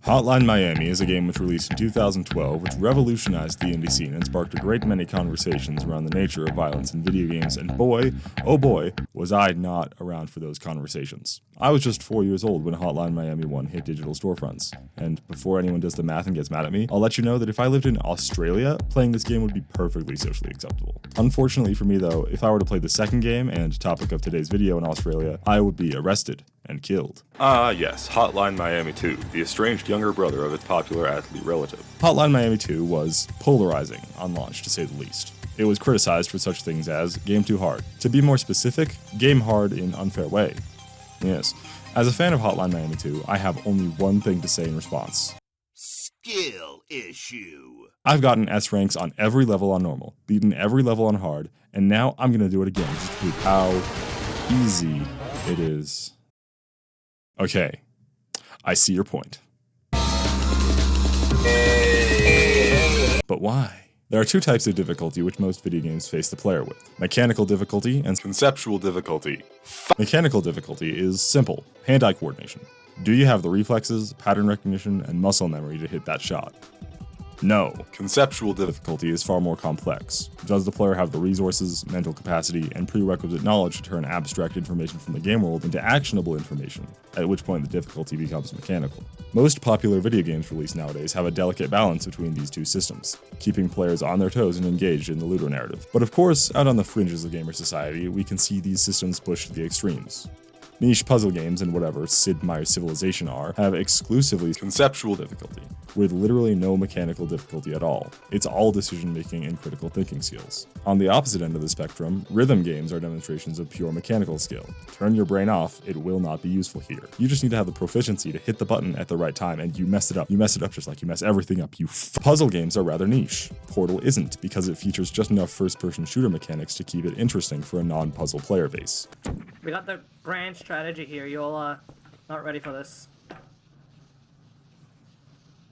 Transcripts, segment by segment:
Hotline Miami is a game which released in 2012 which revolutionized the indie scene and sparked a great many conversations around the nature of violence in video games, and boy, oh boy, was I not around for those conversations. I was just 4 years old when Hotline Miami 1 hit digital storefronts, and before anyone does the math and gets mad at me, I'll let you know that if I lived in Australia, playing this game would be perfectly socially acceptable. Unfortunately for me though, if I were to play the second game, and topic of today's video in Australia, I would be arrested and killed. Yes, Hotline Miami 2, the estranged younger brother of its popular athlete relative. Hotline Miami 2 was polarizing on launch, to say the least. It was criticized for such things as game too hard. To be more specific, game hard in unfair way. Yes, as a fan of Hotline Miami 2, I have only one thing to say in response. Skill issue. I've gotten S ranks on every level on normal, beaten every level on hard, and now I'm gonna do it again just to prove how easy it is. Okay, I see your point. But why? There are two types of difficulty which most video games face the player with: mechanical difficulty and Conceptual difficulty. Mechanical difficulty is simple, hand-eye coordination. Do you have the reflexes, pattern recognition, and muscle memory to hit that shot? No. Conceptual Difficulty is far more complex. Does the player have the resources, mental capacity, and prerequisite knowledge to turn abstract information from the game world into actionable information, at which point the difficulty becomes mechanical. Most popular video games released nowadays have a delicate balance between these two systems, keeping players on their toes and engaged in the looter narrative. But of course, out on the fringes of gamer society, we can see these systems pushed to the extremes. Niche puzzle games and whatever Sid Meier's Civilization are have exclusively conceptual difficulty, with literally no mechanical difficulty at all. It's all decision making and critical thinking skills. On the opposite end of the spectrum, rhythm games are demonstrations of pure mechanical skill. Turn your brain off, it will not be useful here. You just need to have the proficiency to hit the button at the right time, and you mess it up. You mess it up just like you mess everything up. Puzzle games are rather niche. Portal isn't, because it features just enough first-person shooter mechanics to keep it interesting for a non-puzzle player base. We got the grand strategy here. You'll not ready for this.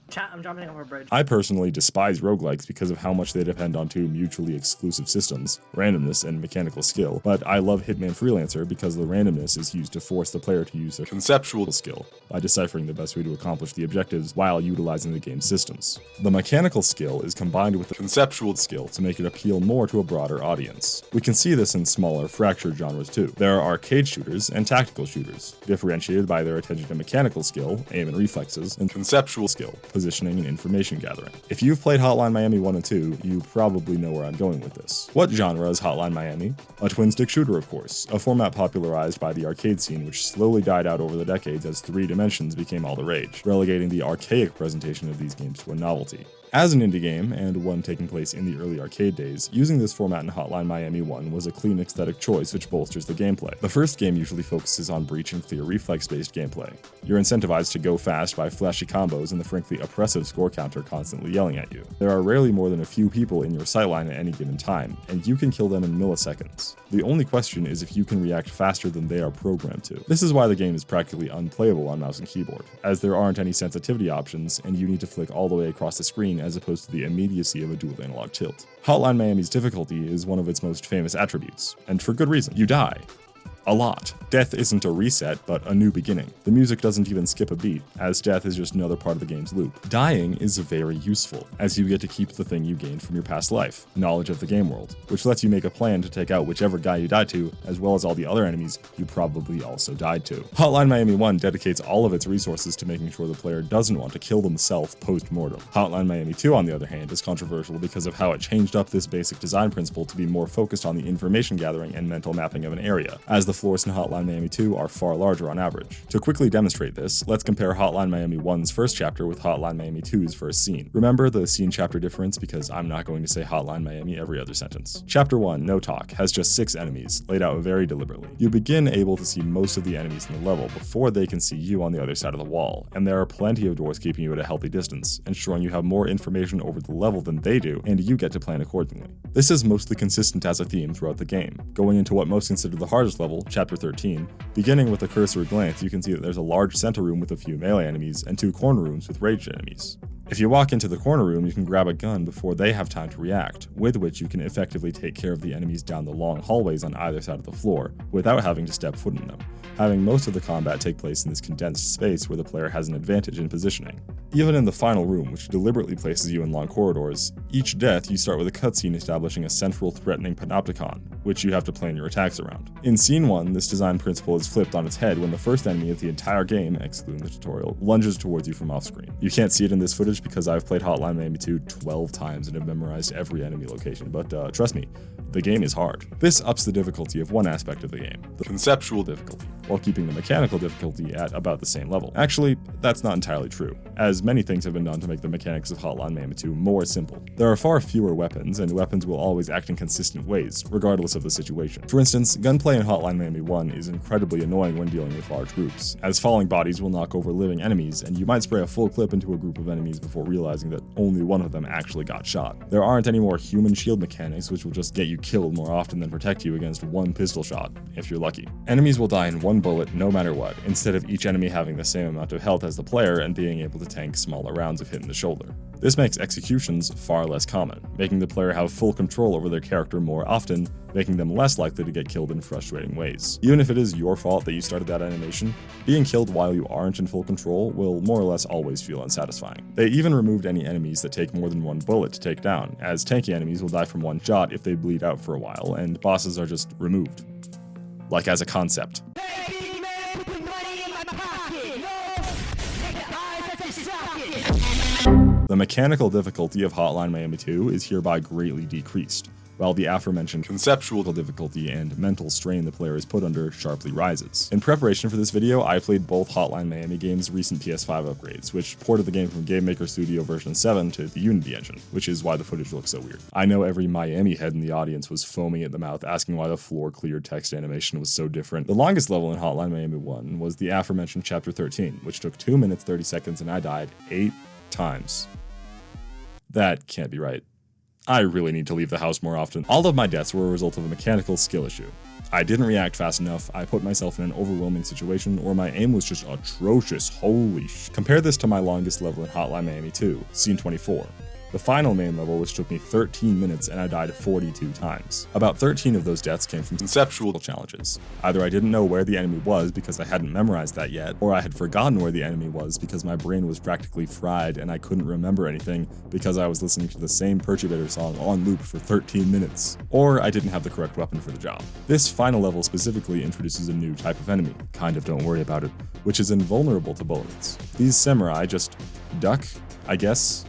Chat, I'm jumping over a bridge. I personally despise roguelikes because of how much they depend on two mutually exclusive systems, randomness and mechanical skill, but I love Hitman Freelancer because the randomness is used to force the player to use their conceptual skill by deciphering the best way to accomplish the objectives while utilizing the game's systems. The mechanical skill is combined with the conceptual skill to make it appeal more to a broader audience. We can see this in smaller, fractured genres too. There are arcade shooters and tactical shooters, differentiated by their attention to mechanical skill, aim and reflexes, and conceptual skill, positioning, and information gathering. If you've played Hotline Miami 1 and 2, you probably know where I'm going with this. What genre is Hotline Miami? A twin-stick shooter, of course, a format popularized by the arcade scene which slowly died out over the decades as 3 dimensions became all the rage, relegating the archaic presentation of these games to a novelty. As an indie game, and one taking place in the early arcade days, using this format in Hotline Miami 1 was a clean aesthetic choice which bolsters the gameplay. The first game usually focuses on breach and clear reflex-based gameplay. You're incentivized to go fast by flashy combos and the frankly oppressive score counter constantly yelling at you. There are rarely more than a few people in your sightline at any given time, and you can kill them in milliseconds. The only question is if you can react faster than they are programmed to. This is why the game is practically unplayable on mouse and keyboard, as there aren't any sensitivity options and you need to flick all the way across the screen as opposed to the immediacy of a dual analog tilt. Hotline Miami's difficulty is one of its most famous attributes, and for good reason. You die. A lot. Death isn't a reset, but a new beginning. The music doesn't even skip a beat, as death is just another part of the game's loop. Dying is very useful, as you get to keep the thing you gained from your past life, knowledge of the game world, which lets you make a plan to take out whichever guy you died to, as well as all the other enemies you probably also died to. Hotline Miami 1 dedicates all of its resources to making sure the player doesn't want to kill themselves post-mortem. Hotline Miami 2, on the other hand, is controversial because of how it changed up this basic design principle to be more focused on the information gathering and mental mapping of an area, as the floors in Hotline Miami 2 are far larger on average. To quickly demonstrate this, let's compare Hotline Miami 1's first chapter with Hotline Miami 2's first scene. Remember the scene chapter difference because I'm not going to say Hotline Miami every other sentence. Chapter 1, No Talk, has just 6 enemies, laid out very deliberately. You begin able to see most of the enemies in the level before they can see you on the other side of the wall, and there are plenty of doors keeping you at a healthy distance, ensuring you have more information over the level than they do, and you get to plan accordingly. This is mostly consistent as a theme throughout the game. Going into what most consider the hardest level, Chapter 13, beginning with a cursory glance, you can see that there's a large center room with a few melee enemies and 2 corner rooms with ranged enemies. If you walk into the corner room, you can grab a gun before they have time to react, with which you can effectively take care of the enemies down the long hallways on either side of the floor, without having to step foot in them, having most of the combat take place in this condensed space where the player has an advantage in positioning. Even in the final room, which deliberately places you in long corridors, each death you start with a cutscene establishing a central threatening panopticon, which you have to plan your attacks around. In Scene 1, this design principle is flipped on its head when the first enemy of the entire game, excluding the tutorial, lunges towards you from off-screen. You can't see it in this footage because I've played Hotline Miami 2 12 times and have memorized every enemy location, but trust me, the game is hard. This ups the difficulty of one aspect of the game, the conceptual difficulty, while keeping the mechanical difficulty at about the same level. Actually, that's not entirely true, as many things have been done to make the mechanics of Hotline Miami 2 more simple. There are far fewer weapons, and weapons will always act in consistent ways, regardless of the situation. For instance, gunplay in Hotline Miami 1 is incredibly annoying when dealing with large groups, as falling bodies will knock over living enemies, and you might spray a full clip into a group of enemies before realizing that only one of them actually got shot. There aren't any more human shield mechanics, which will just get you killed more often than protect you against one pistol shot, if you're lucky. Enemies will die in one bullet no matter what, instead of each enemy having the same amount of health as the player and being able to tank smaller rounds if hit in the shoulder. This makes executions far less common, making the player have full control over their character more often, making them less likely to get killed in frustrating ways. Even if it is your fault that you started that animation, being killed while you aren't in full control will more or less always feel unsatisfying. They even removed any enemies that take more than one bullet to take down, as tanky enemies will die from one shot if they bleed out for a while, and bosses are just removed. Like as a concept. The mechanical difficulty of Hotline Miami 2 is hereby greatly decreased, while the aforementioned conceptual difficulty and mental strain the player is put under sharply rises. In preparation for this video, I played both Hotline Miami games' recent PS5 upgrades, which ported the game from Game Maker Studio version 7 to the Unity engine, which is why the footage looks so weird. I know every Miami head in the audience was foaming at the mouth, asking why the floor-cleared text animation was so different. The longest level in Hotline Miami 1 was the aforementioned Chapter 13, which took 2 minutes 30 seconds and I died 8 times. That can't be right. I really need to leave the house more often. All of my deaths were a result of a mechanical skill issue. I didn't react fast enough, I put myself in an overwhelming situation, or my aim was just atrocious. Holy sh. Compare this to my longest level in Hotline Miami 2, Scene 24. The final main level, which took me 13 minutes and I died 42 times. About 13 of those deaths came from conceptual challenges. Either I didn't know where the enemy was because I hadn't memorized that yet, or I had forgotten where the enemy was because my brain was practically fried and I couldn't remember anything because I was listening to the same Perturbator song on loop for 13 minutes. Or I didn't have the correct weapon for the job. This final level specifically introduces a new type of enemy, kind of don't worry about it, which is invulnerable to bullets. These samurai just duck, I guess.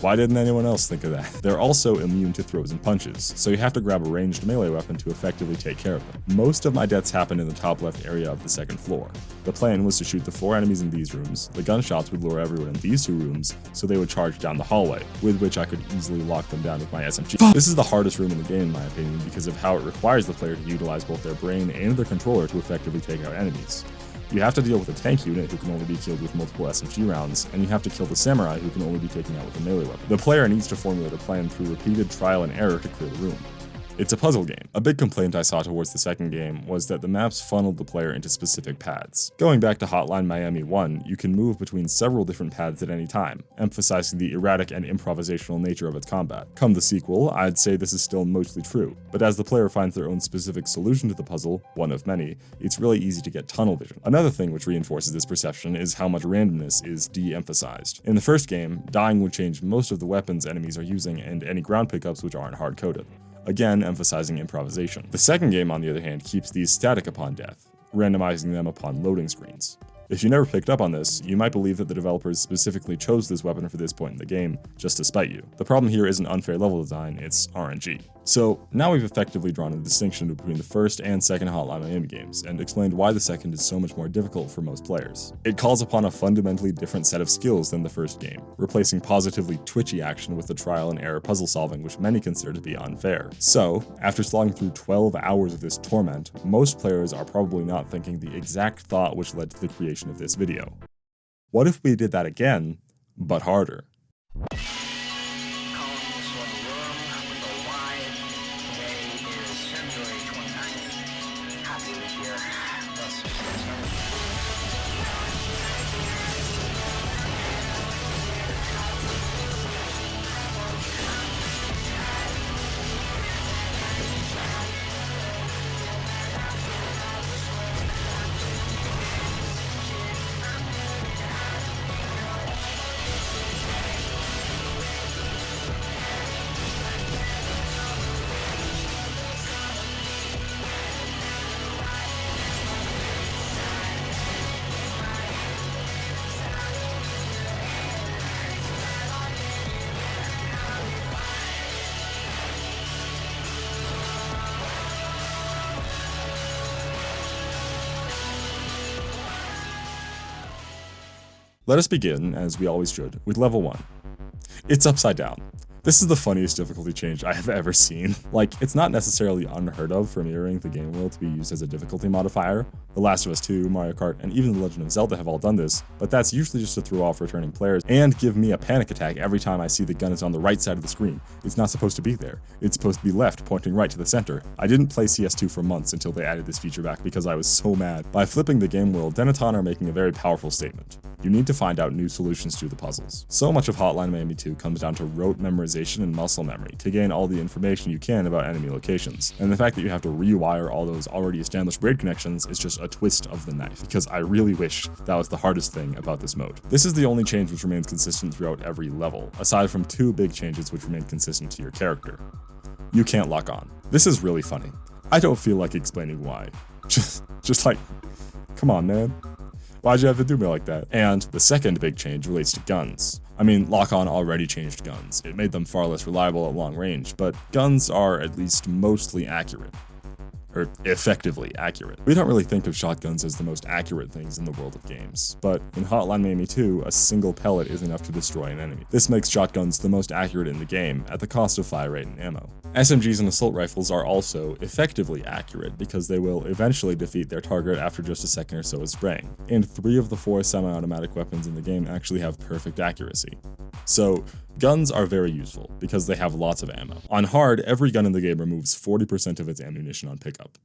Why didn't anyone else think of that? They're also immune to throws and punches, so you have to grab a ranged melee weapon to effectively take care of them. Most of my deaths happened in the top left area of the second floor. The plan was to shoot the 4 enemies in these rooms, the gunshots would lure everyone in these 2 rooms, so they would charge down the hallway, with which I could easily lock them down with my SMG. This is the hardest room in the game in my opinion because of how it requires the player to utilize both their brain and their controller to effectively take out enemies. You have to deal with a tank unit who can only be killed with multiple SMG rounds, and you have to kill the samurai who can only be taken out with a melee weapon. The player needs to formulate a plan through repeated trial and error to clear the room. It's a puzzle game. A big complaint I saw towards the second game was that the maps funneled the player into specific paths. Going back to Hotline Miami 1, you can move between several different paths at any time, emphasizing the erratic and improvisational nature of its combat. Come the sequel, I'd say this is still mostly true, but as the player finds their own specific solution to the puzzle, one of many, it's really easy to get tunnel vision. Another thing which reinforces this perception is how much randomness is de-emphasized. In the first game, dying would change most of the weapons enemies are using and any ground pickups which aren't hard-coded, again emphasizing improvisation. The second game, on the other hand, keeps these static upon death, randomizing them upon loading screens. If you never picked up on this, you might believe that the developers specifically chose this weapon for this point in the game, just to spite you. The problem here isn't unfair level design, it's RNG. So, now we've effectively drawn a distinction between the first and second Hotline Miami games, and explained why the second is so much more difficult for most players. It calls upon a fundamentally different set of skills than the first game, replacing positively twitchy action with the trial and error puzzle solving which many consider to be unfair. So, after slogging through 12 hours of this torment, most players are probably not thinking the exact thought which led to the creation of this video. What if we did that again, but harder? Let us begin, as we always should, with level 1. It's upside down. This is the funniest difficulty change I have ever seen. Like, it's not necessarily unheard of for mirroring the game world to be used as a difficulty modifier. The Last of Us 2, Mario Kart, and even The Legend of Zelda have all done this, but that's usually just to throw off returning players and give me a panic attack every time I see the gun is on the right side of the screen. It's not supposed to be there. It's supposed to be left, pointing right to the center. I didn't play CS2 for months until they added this feature back because I was so mad. By flipping the game world, Dennaton are making a very powerful statement. You need to find out new solutions to the puzzles. So much of Hotline Miami 2 comes down to rote memorization and muscle memory to gain all the information you can about enemy locations. And the fact that you have to rewire all those already established braid connections is just a twist of the knife, because I really wish that was the hardest thing about this mode. This is the only change which remains consistent throughout every level, aside from 2 big changes which remain consistent to your character. You can't lock on. This is really funny. I don't feel like explaining why. Just like, come on, man. Why'd you have to do me like that? And the second big change relates to guns. I mean, lock-on already changed guns. It made them far less reliable at long range, but guns are at least mostly accurate. Or effectively accurate. We don't really think of shotguns as the most accurate things in the world of games, but in Hotline Miami 2, a single pellet is enough to destroy an enemy. This makes shotguns the most accurate in the game, at the cost of fire rate and ammo. SMGs and assault rifles are also effectively accurate because they will eventually defeat their target after just a second or so of spraying. And 3 of the 4 semi-automatic weapons in the game actually have perfect accuracy. So, guns are very useful because they have lots of ammo. On hard, every gun in the game removes 40% of its ammunition on pickup.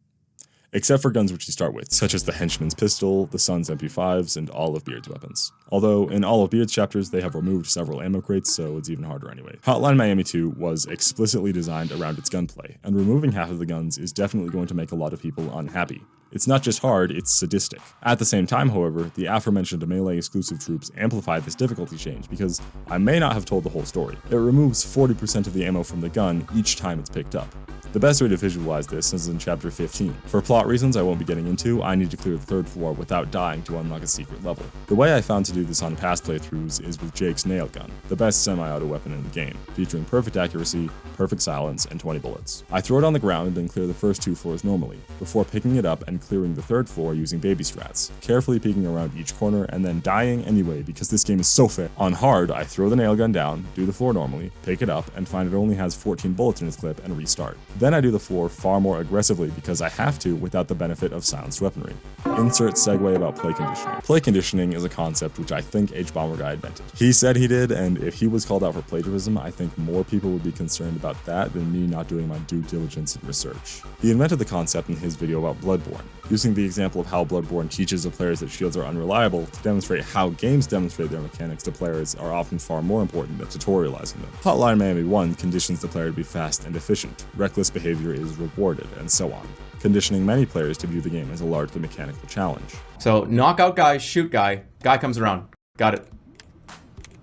Except for guns which you start with, such as the Henchman's Pistol, the Sun's MP5s, and all of Beard's weapons. Although, in all of Beard's chapters, they have removed several ammo crates, so it's even harder anyway. Hotline Miami 2 was explicitly designed around its gunplay, and removing half of the guns is definitely going to make a lot of people unhappy. It's not just hard, it's sadistic. At the same time, however, the aforementioned melee exclusive troops amplify this difficulty change because I may not have told the whole story. It removes 40% of the ammo from the gun each time it's picked up. The best way to visualize this is in chapter 15. For plot reasons I won't be getting into, I need to clear the 3rd floor without dying to unlock a secret level. The way I found to do this on past playthroughs is with Gecs' nail gun, the best semi-auto weapon in the game, featuring perfect accuracy, perfect silence, and 20 bullets. I throw it on the ground and clear the first 2 floors normally, before picking it up and clearing the 3rd floor using baby strats, carefully peeking around each corner and then dying anyway because this game is so fair. On hard, I throw the nail gun down, do the floor normally, pick it up, and find it only has 14 bullets in its clip and restart. Then I do the floor far more aggressively because I have to without the benefit of silenced weaponry. Insert segue about play conditioning. Play conditioning is a concept which I think H-Bomber Guy invented. He said he did, and if he was called out for plagiarism, I think more people would be concerned about that than me not doing my due diligence and research. He invented the concept in his video about Bloodborne, using the example of how Bloodborne teaches the players that shields are unreliable to demonstrate how games demonstrate their mechanics to players are often far more important than tutorializing them. Hotline Miami 1 conditions the player to be fast and efficient, reckless behavior is rewarded, and so on, conditioning many players to view the game as a largely mechanical challenge. So, knockout guy, shoot guy, guy comes around. Got it.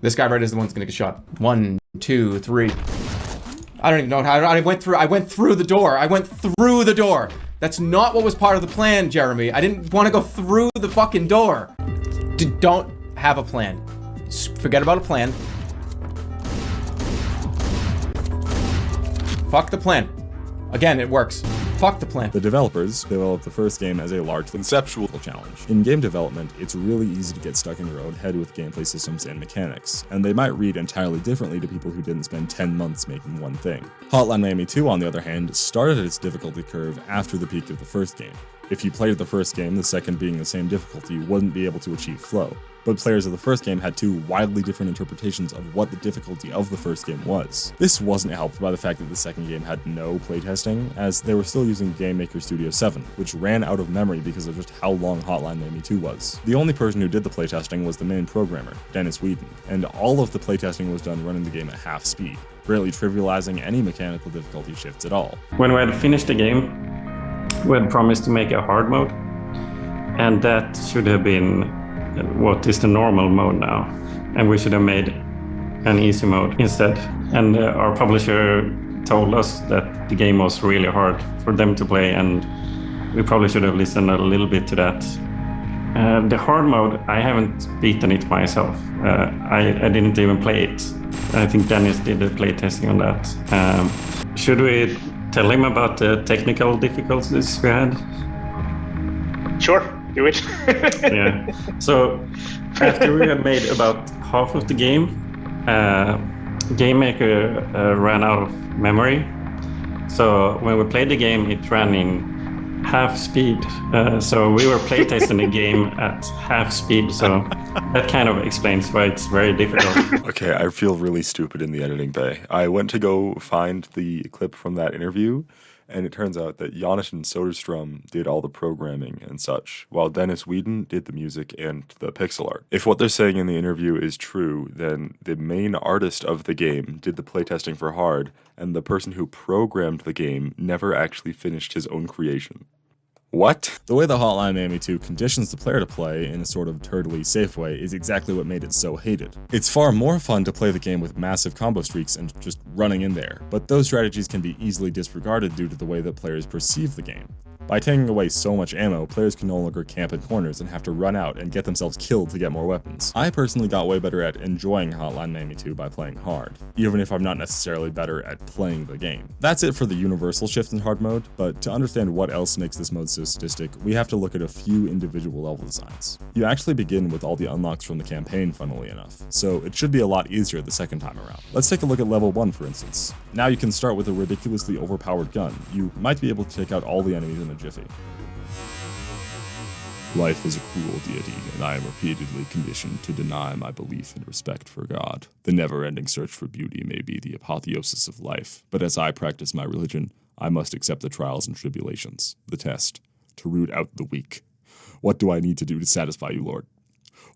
This guy right is the one that's gonna get shot. 1, 2, 3. I don't even know how I went through the door. I went through the door. That's not what was part of the plan, Jeremy. I didn't want to go through the fucking door. Don't have a plan. Forget about a plan. Fuck the plan. Again, it works. Fuck the plan. The developers developed the first game as a large conceptual challenge. In game development, it's really easy to get stuck in your own head with gameplay systems and mechanics, and they might read entirely differently to people who didn't spend 10 months making one thing. Hotline Miami 2, on the other hand, started at its difficulty curve after the peak of the first game. If you played the first game, the second being the same difficulty, you wouldn't be able to achieve flow. But players of the first game had 2 wildly different interpretations of what the difficulty of the first game was. This wasn't helped by the fact that the second game had no playtesting, as they were still using Game Maker Studio 7, which ran out of memory because of just how long Hotline Miami 2 was. The only person who did the playtesting was the main programmer, Dennis Whedon, and all of the playtesting was done running the game at half speed, greatly trivializing any mechanical difficulty shifts at all. When we had finished the game, we had promised to make a hard mode, and that should have been what is the normal mode now, and we should have made an easy mode instead. And our publisher told us that the game was really hard for them to play, and we probably should have listened a little bit to that. The hard mode, I haven't beaten it myself. I didn't even play it. I think Dennis did the play testing on that. Should we tell him about the technical difficulties we had? Sure. Do it. Yeah. So after we had made about half of the game, Game Maker ran out of memory. So when we played the game, it ran in half speed. So we were playtesting the game at half speed. So that kind of explains why it's very difficult. Okay, I feel really stupid in the editing bay. I went to go find the clip from that interview, and it turns out that Jonathan Soderstrom did all the programming and such, while Dennis Whedon did the music and the pixel art. If what they're saying in the interview is true, then the main artist of the game did the playtesting for hard, and the person who programmed the game never actually finished his own creation. What? The way the Hotline Miami 2 conditions the player to play in a sort of turtly safe way is exactly what made it so hated. It's far more fun to play the game with massive combo streaks and just running in there, but those strategies can be easily disregarded due to the way that players perceive the game. By taking away so much ammo, players can no longer camp in corners and have to run out and get themselves killed to get more weapons. I personally got way better at enjoying Hotline Miami 2 by playing hard, even if I'm not necessarily better at playing the game. That's it for the universal shift in hard mode, but to understand what else makes this mode so sadistic, we have to look at a few individual level designs. You actually begin with all the unlocks from the campaign, funnily enough, so it should be a lot easier the second time around. Let's take a look at level 1 for instance. Now you can start with a ridiculously overpowered gun. You might be able to take out all the enemies in a jiffy. Life is a cruel deity, and I am repeatedly conditioned to deny my belief and respect for God. The never-ending search for beauty may be the apotheosis of life, but as I practice my religion, I must accept the trials and tribulations, the test, to root out the weak. What do I need to do to satisfy you, Lord?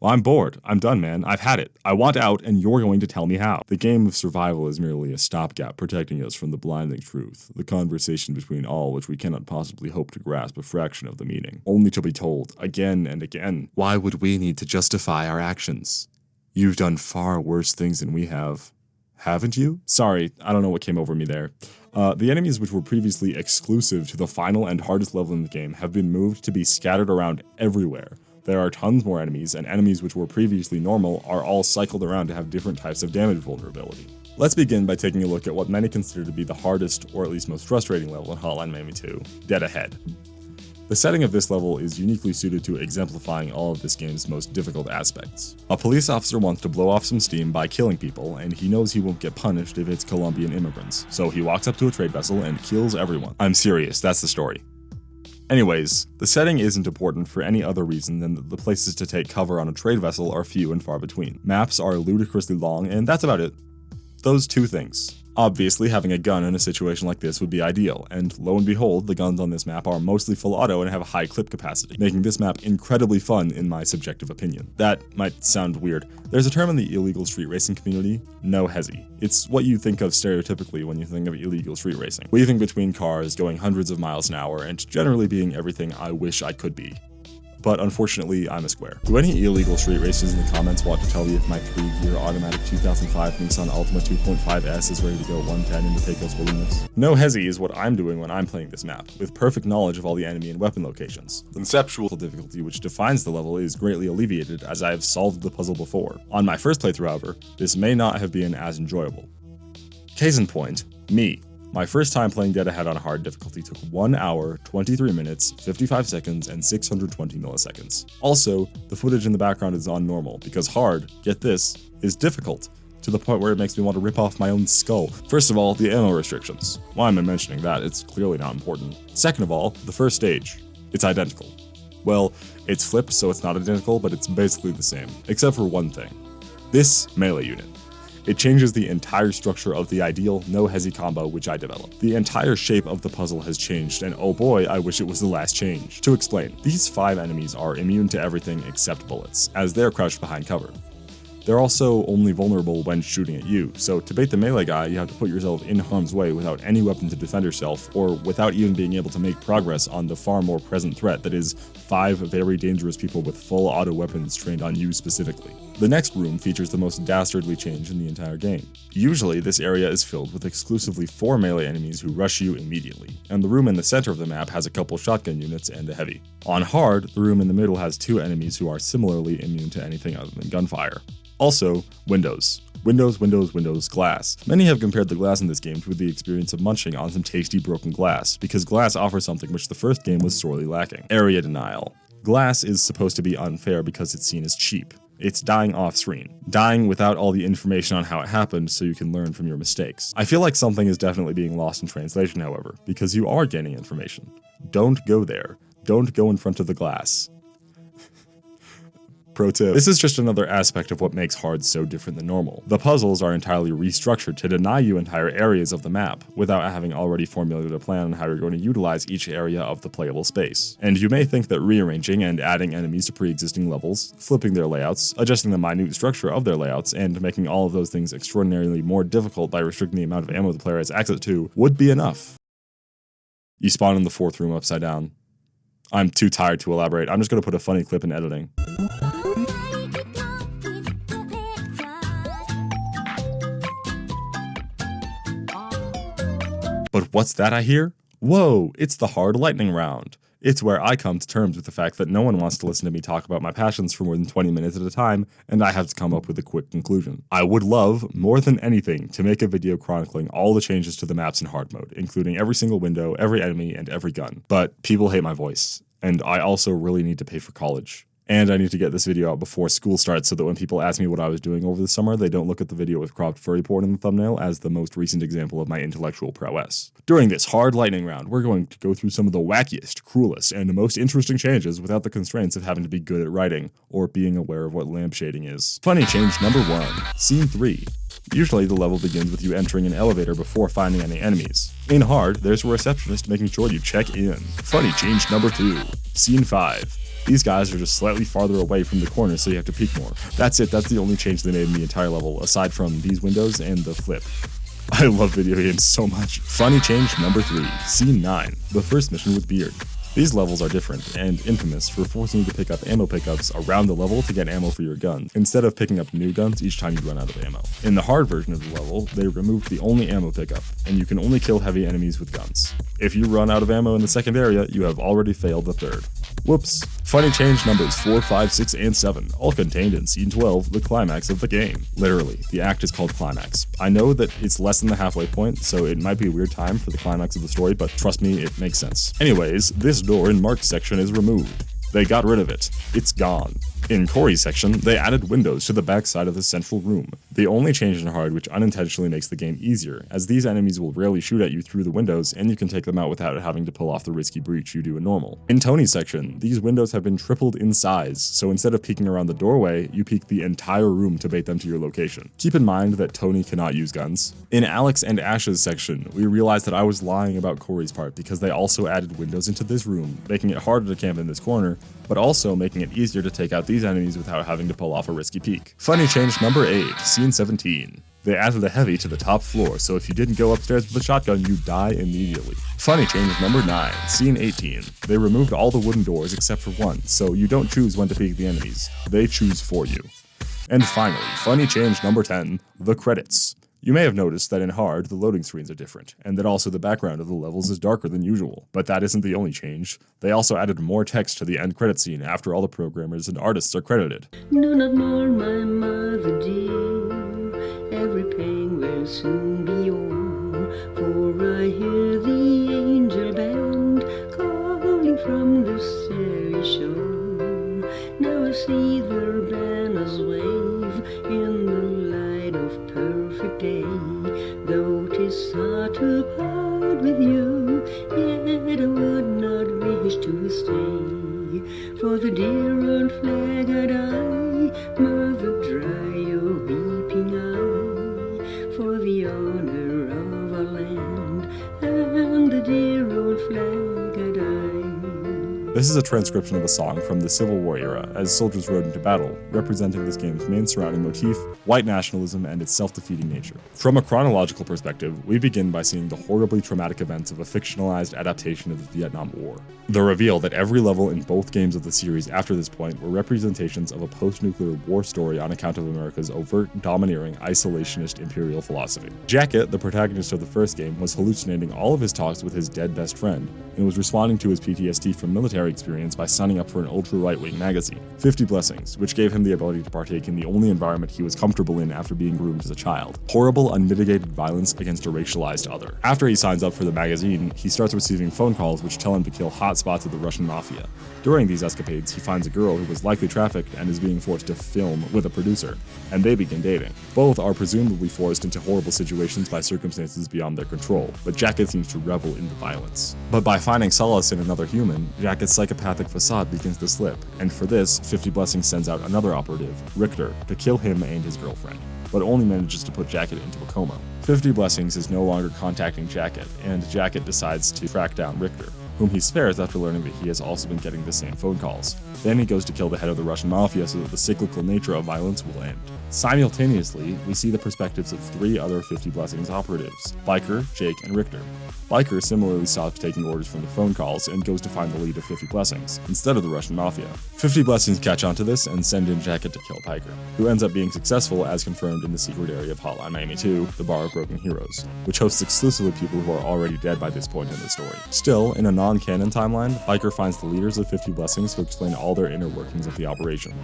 Well, I'm bored. I'm done, man. I've had it. I want out, and you're going to tell me how. The game of survival is merely a stopgap protecting us from the blinding truth, the conversation between all which we cannot possibly hope to grasp a fraction of the meaning, only to be told, again and again, why would we need to justify our actions? You've done far worse things than we have. Haven't you? Sorry, I don't know what came over me there. The enemies which were previously exclusive to the final and hardest level in the game have been moved to be scattered around everywhere. There are tons more enemies, and enemies which were previously normal are all cycled around to have different types of damage vulnerability. Let's begin by taking a look at what many consider to be the hardest, or at least most frustrating level in Hotline Miami 2, Dead Ahead. The setting of this level is uniquely suited to exemplifying all of this game's most difficult aspects. A police officer wants to blow off some steam by killing people, and he knows he won't get punished if it's Colombian immigrants, so he walks up to a trade vessel and kills everyone. I'm serious, that's the story. Anyways, the setting isn't important for any other reason than that the places to take cover on a trade vessel are few and far between. Maps are ludicrously long, and that's about it. Those two things. Obviously, having a gun in a situation like this would be ideal, and lo and behold, the guns on this map are mostly full auto and have a high clip capacity, making this map incredibly fun in my subjective opinion. That might sound weird. There's a term in the illegal street racing community, no hesi. It's what you think of stereotypically when you think of illegal street racing. Weaving between cars, going hundreds of miles an hour, and generally being everything I wish I could be. But unfortunately, I'm a square. Do any illegal street racers in the comments want to tell me if my 3-gear automatic 2005 Nissan Altima 2.5S is ready to go 110 in the Pecos Wilderness? No hesi is what I'm doing when I'm playing this map, with perfect knowledge of all the enemy and weapon locations. The conceptual difficulty which defines the level is greatly alleviated as I have solved the puzzle before. On my first playthrough, however, this may not have been as enjoyable. Case in point, me. My first time playing Dead Ahead on hard difficulty took 1 hour, 23 minutes, 55 seconds, and 620 milliseconds. Also, the footage in the background is on normal, because hard, get this, is difficult, to the point where it makes me want to rip off my own skull. First of all, the ammo restrictions. Why am I mentioning that? It's clearly not important. Second of all, the first stage. It's identical. Well, it's flipped, so it's not identical, but it's basically the same, except for one thing. This melee unit. It changes the entire structure of the ideal no-hesi combo which I developed. The entire shape of the puzzle has changed, and oh boy, I wish it was the last change. To explain, these 5 enemies are immune to everything except bullets, as they're crouched behind cover. They're also only vulnerable when shooting at you, so to bait the melee guy, you have to put yourself in harm's way without any weapon to defend yourself, or without even being able to make progress on the far more present threat that is 5 very dangerous people with full auto weapons trained on you specifically. The next room features the most dastardly change in the entire game. Usually, this area is filled with exclusively 4 melee enemies who rush you immediately, and the room in the center of the map has a couple shotgun units and a heavy. On hard, the room in the middle has 2 enemies who are similarly immune to anything other than gunfire. Also, windows. Windows, glass. Many have compared the glass in this game to the experience of munching on some tasty broken glass, because glass offers something which the first game was sorely lacking. Area denial. Glass is supposed to be unfair because it's seen as cheap. It's dying off-screen, dying without all the information on how it happened so you can learn from your mistakes. I feel like something is definitely being lost in translation, however, because you are gaining information. Don't go there. Don't go in front of the glass. Pro tip. This is just another aspect of what makes hard so different than normal. The puzzles are entirely restructured to deny you entire areas of the map, without having already formulated a plan on how you're going to utilize each area of the playable space. And you may think that rearranging and adding enemies to pre-existing levels, flipping their layouts, adjusting the minute structure of their layouts, and making all of those things extraordinarily more difficult by restricting the amount of ammo the player has access to, would be enough. You spawn in the 4th room upside down. I'm too tired to elaborate. I'm just going to put a funny clip in editing. But what's that I hear? Whoa, it's the hard lightning round. It's where I come to terms with the fact that no one wants to listen to me talk about my passions for more than 20 minutes at a time, and I have to come up with a quick conclusion. I would love, more than anything, to make a video chronicling all the changes to the maps in hard mode, including every single window, every enemy, and every gun. But people hate my voice, and I also really need to pay for college. And I need to get this video out before school starts so that when people ask me what I was doing over the summer, they don't look at the video with cropped furry porn in the thumbnail as the most recent example of my intellectual prowess. During this hard lightning round, we're going to go through some of the wackiest, cruelest, and most interesting changes without the constraints of having to be good at writing, or being aware of what lamp shading is. Funny change number 1. Scene 3. Usually the level begins with you entering an elevator before finding any enemies. In hard, there's a receptionist making sure you check in. Funny change number 2. Scene 5. These guys are just slightly farther away from the corner, so you have to peek more. That's it, that's the only change they made in the entire level, aside from these windows and the flip. I love video games so much. Funny change number 3. Scene 9. The first mission with Beard. These levels are different, and infamous for forcing you to pick up ammo pickups around the level to get ammo for your guns, instead of picking up new guns each time you run out of ammo. In the hard version of the level, they removed the only ammo pickup, and you can only kill heavy enemies with guns. If you run out of ammo in the second area, you have already failed the third. Whoops. Funny change numbers 4, 5, 6, and 7, all contained in Scene 12, the climax of the game. Literally, the act is called Climax. I know that it's less than the halfway point, so it might be a weird time for the climax of the story, but trust me, it makes sense. Anyways, this door in Mark's section is removed. They got rid of it. It's gone. In Corey's section, they added windows to the back side of the central room. The only change in hard which unintentionally makes the game easier, as these enemies will rarely shoot at you through the windows and you can take them out without having to pull off the risky breach you do in normal. In Tony's section, these windows have been tripled in size, so instead of peeking around the doorway, you peek the entire room to bait them to your location. Keep in mind that Tony cannot use guns. In Alex and Ash's section, we realized that I was lying about Corey's part because they also added windows into this room, making it harder to camp in this corner, but also making it easier to take out these enemies without having to pull off a risky peek. Funny change number 8, Scene 17. They added a heavy to the top floor, so if you didn't go upstairs with a shotgun, you die immediately. Funny change number 9, Scene 18. They removed all the wooden doors except for one, so you don't choose when to peek the enemies. They choose for you. And finally, funny change number 10, the credits. You may have noticed that in hard, the loading screens are different, and that also the background of the levels is darker than usual. But that isn't the only change. They also added more text to the end credit scene after all the programmers and artists are credited. Do not mourn my mother dear, every pain will soon be o'er, for I hear the angel band calling from the starry shore. Now I see their banners wave in the light of perfect day, though 'tis hard to part with you, yet I would not wish to stay, for the dear old flag had I, mother dry your weeping eye, for the honor of our land, and the dear old flag had I. This is a transcription of a song from the Civil War era as soldiers rode into battle, representing this game's main surrounding motif, white nationalism and its self-defeating nature. From a chronological perspective, we begin by seeing the horribly traumatic events of a fictionalized adaptation of the Vietnam War. The reveal that every level in both games of the series after this point were representations of a post-nuclear war story on account of America's overt, domineering, isolationist imperial philosophy. Jacket, the protagonist of the first game, was hallucinating all of his talks with his dead best friend, and was responding to his PTSD from military military experience by signing up for an ultra-right-wing magazine, 50 Blessings, which gave him the ability to partake in the only environment he was comfortable in after being groomed as a child. Horrible, unmitigated violence against a racialized other. After he signs up for the magazine, he starts receiving phone calls which tell him to kill hotspots of the Russian mafia. During these escapades, he finds a girl who was likely trafficked and is being forced to film with a producer, and they begin dating. Both are presumably forced into horrible situations by circumstances beyond their control, but Jacket seems to revel in the violence. But by finding solace in another human, Jacket's psychopathic facade begins to slip, and for this, 50 Blessings sends out another operative, Richter, to kill him and his girlfriend, but only manages to put Jacket into a coma. 50 Blessings is no longer contacting Jacket, and Jacket decides to track down Richter, whom he spares after learning that he has also been getting the same phone calls. Then he goes to kill the head of the Russian mafia so that the cyclical nature of violence will end. Simultaneously, we see the perspectives of 3 other 50 Blessings operatives, Biker, Jake, and Richter. Biker similarly stops taking orders from the phone calls and goes to find the lead of 50 Blessings, instead of the Russian mafia. 50 Blessings catch on to this and send in Jacket to kill Biker, who ends up being successful as confirmed in the secret area of Hotline Miami 2, the Bar of Broken Heroes, which hosts exclusively people who are already dead by this point in the story. Still, in a non-canon timeline, Biker finds the leaders of 50 Blessings who explain all their inner workings of the operation,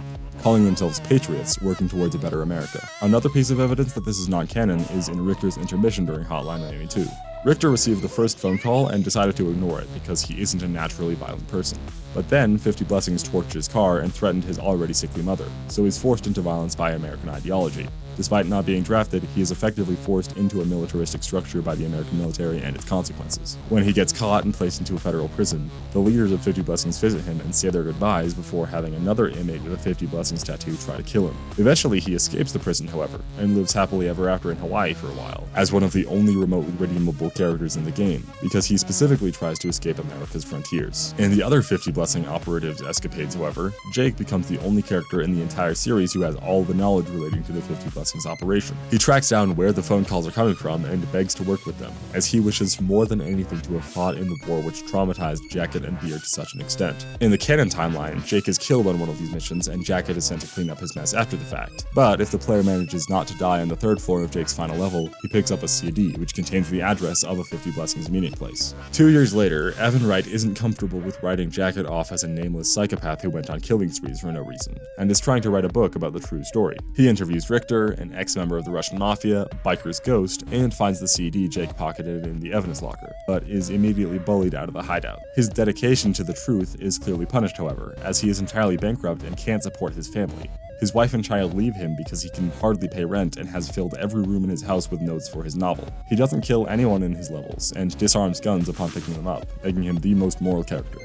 calling themselves Patriots working towards a better America. Another piece of evidence that this is non-canon is in Richter's intermission during Hotline Miami 2. Richter received the first phone call and decided to ignore it because he isn't a naturally violent person. But then, 50 Blessings torched his car and threatened his already sickly mother, so he's forced into violence by American ideology. Despite not being drafted, he is effectively forced into a militaristic structure by the American military and its consequences. When he gets caught and placed into a federal prison, the leaders of 50 Blessings visit him and say their goodbyes before having another inmate with a 50 Blessings tattoo try to kill him. Eventually, he escapes the prison, however, and lives happily ever after in Hawaii for a while, as one of the only remotely redeemable characters in the game, because he specifically tries to escape America's frontiers. In the other 50 Blessing operatives' escapades, however, Jake becomes the only character in the entire series who has all the knowledge relating to the 50 Blessings operation. He tracks down where the phone calls are coming from and begs to work with them, as he wishes more than anything to have fought in the war which traumatized Jacket and Beard to such an extent. In the canon timeline, Jake is killed on one of these missions and Jacket is sent to clean up his mess after the fact. But if the player manages not to die on the 3rd floor of Jake's final level, he picks up a CD which contains the address of a 50 Blessings meeting place. 2 years later, Evan Wright isn't comfortable with writing Jacket off as a nameless psychopath who went on killing sprees for no reason, and is trying to write a book about the true story. He interviews Richter, an ex-member of the Russian mafia, Biker's ghost, and finds the CD Jake pocketed in the evidence locker, but is immediately bullied out of the hideout. His dedication to the truth is clearly punished, however, as he is entirely bankrupt and can't support his family. His wife and child leave him because he can hardly pay rent and has filled every room in his house with notes for his novel. He doesn't kill anyone in his levels, and disarms guns upon picking them up, making him the most moral character.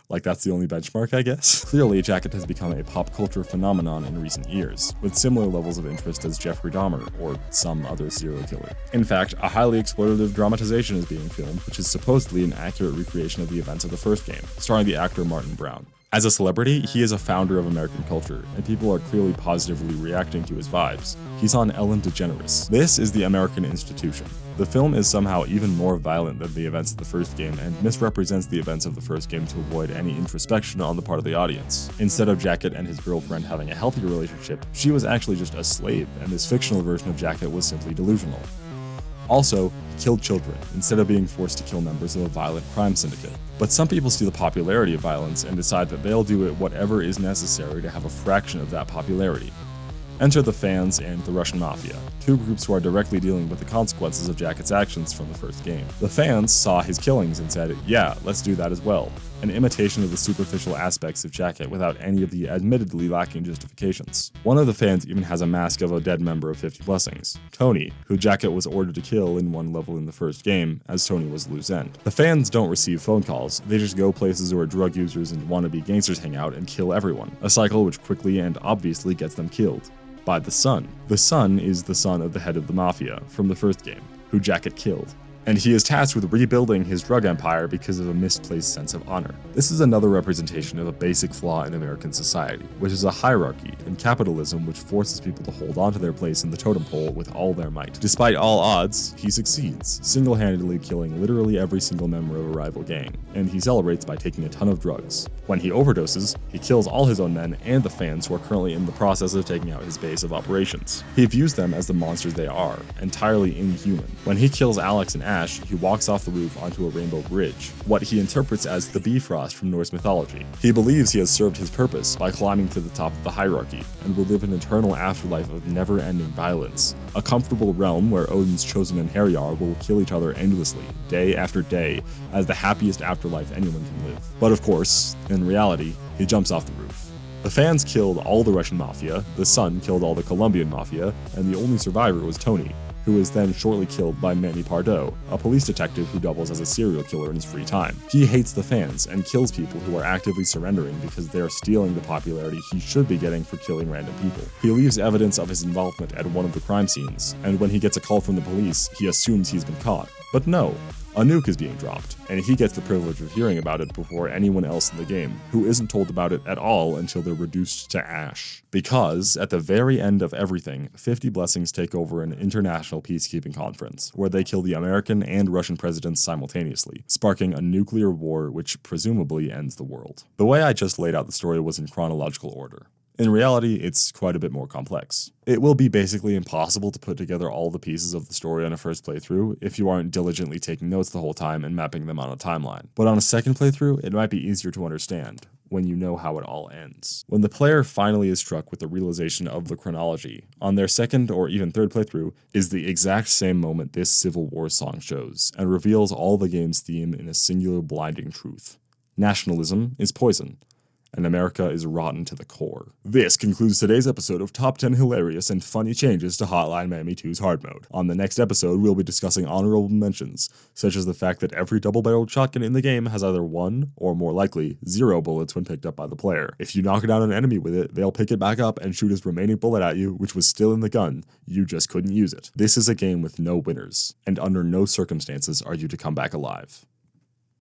Like that's the only benchmark, I guess? Clearly, Jacket has become a pop culture phenomenon in recent years, with similar levels of interest as Jeffrey Dahmer or some other serial killer. In fact, a highly exploitative dramatization is being filmed, which is supposedly an accurate recreation of the events of the first game, starring the actor Martin Brown. As a celebrity, he is a founder of American culture, and people are clearly positively reacting to his vibes. He's on Ellen DeGeneres. This is the American institution. The film is somehow even more violent than the events of the first game and misrepresents the events of the first game to avoid any introspection on the part of the audience. Instead of Jacket and his girlfriend having a healthy relationship, she was actually just a slave, and this fictional version of Jacket was simply delusional. Also, he killed children, instead of being forced to kill members of a violent crime syndicate. But some people see the popularity of violence and decide that they'll do it whatever is necessary to have a fraction of that popularity. Enter the fans and the Russian mafia, 2 groups who are directly dealing with the consequences of Jacket's actions from the first game. The fans saw his killings and said, yeah, let's do that as well. An imitation of the superficial aspects of Jacket without any of the admittedly lacking justifications. One of the fans even has a mask of a dead member of 50 Blessings, Tony, who Jacket was ordered to kill in one level in the first game, as Tony was loose end. The fans don't receive phone calls, they just go places where drug users and wannabe gangsters hang out and kill everyone, a cycle which quickly and obviously gets them killed. By the Son. The Son is the son of the head of the mafia from the first game, who Jacket killed. And he is tasked with rebuilding his drug empire because of a misplaced sense of honor. This is another representation of a basic flaw in American society, which is a hierarchy and capitalism which forces people to hold on to their place in the totem pole with all their might. Despite all odds, he succeeds, single-handedly killing literally every single member of a rival gang, and he celebrates by taking a ton of drugs. When he overdoses, he kills all his own men and the fans who are currently in the process of taking out his base of operations. He views them as the monsters they are, entirely inhuman. When he kills Alex and Ash, he walks off the roof onto a rainbow bridge, what he interprets as the Bifrost from Norse mythology. He believes he has served his purpose by climbing to the top of the hierarchy, and will live an eternal afterlife of never-ending violence. A comfortable realm where Odin's chosen and Herjar will kill each other endlessly, day after day, as the happiest afterlife anyone can live. But of course, in reality, he jumps off the roof. The fans killed all the Russian mafia, the son killed all the Colombian mafia, and the only survivor was Tony, who is then shortly killed by MANNY PARDO, a police detective who doubles as a serial killer in his free time. He hates the fans and kills people who are actively surrendering because they are stealing the popularity he should be getting for killing random people. He leaves evidence of his involvement at one of the crime scenes, and when he gets a call from the police, he assumes he's been caught. But no, a nuke is being dropped, and he gets the privilege of hearing about it before anyone else in the game, who isn't told about it at all until they're reduced to ash. Because, at the very end of everything, 50 Blessings take over an international peacekeeping conference, where they kill the American and Russian presidents simultaneously, sparking a nuclear war which presumably ends the world. The way I just laid out the story was in chronological order. In reality, it's quite a bit more complex. It will be basically impossible to put together all the pieces of the story on a first playthrough if you aren't diligently taking notes the whole time and mapping them on a timeline. But on a second playthrough, it might be easier to understand, when you know how it all ends. When the player finally is struck with the realization of the chronology, on their second or even third playthrough is the exact same moment this Civil War song shows, and reveals all the game's theme in a singular blinding truth. Nationalism is poison, and America is rotten to the core. This concludes today's episode of Top 10 Hilarious and Funny Changes to Hotline Miami 2's Hard Mode. On the next episode, we'll be discussing honorable mentions, such as the fact that every double-barreled shotgun in the game has either 1, or more likely, 0 bullets when picked up by the player. If you knock down an enemy with it, they'll pick it back up and shoot his remaining bullet at you, which was still in the gun. You just couldn't use it. This is a game with no winners, and under no circumstances are you to come back alive.